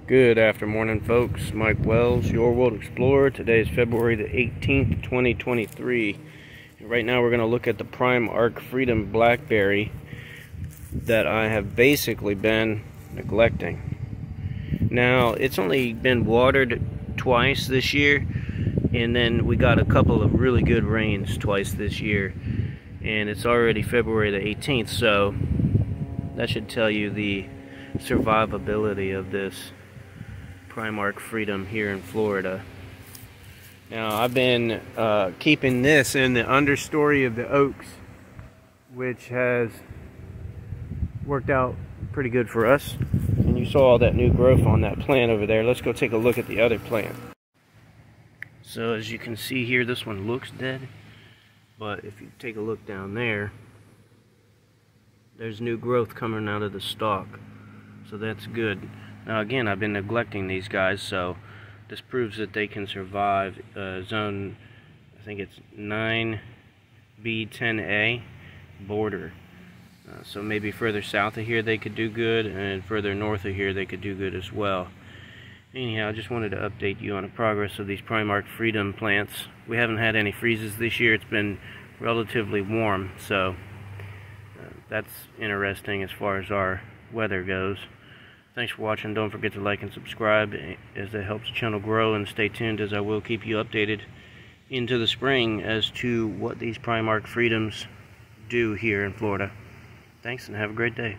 Good afternoon, folks. Mike Wells, your World Explorer. Today is February the 18th, 2023. And right now we're going to look at the Prime Arc Freedom Blackberry that I have basically been neglecting. Now, it's only been watered twice this year, and then we got a couple of really good rains twice this year. And it's already February the 18th, so that should tell you the survivability of this Prime Arc Freedom here in Florida. Now, I've been keeping this in the understory of the oaks, which has worked out pretty good for us. And you saw all that new growth on that plant over there. Let's go take a look at the other plant. So as you can see here, this one looks dead, but if you take a look down there, there's new growth coming out of the stalk, so that's good. Now again, I've been neglecting these guys, so this proves that they can survive zone, I think it's 9B10A border. So maybe further south of here they could do good, and further north of here they could do good as well. Anyhow, I just wanted to update you on the progress of these Prime Arc Freedom plants. We haven't had any freezes this year. It's been relatively warm, so that's interesting as far as our weather goes. Thanks for watching. Don't forget to like and subscribe, as that helps the channel grow, and stay tuned as I will keep you updated into the spring as to what these Prime Arc Freedoms do here in Florida. Thanks and have a great day.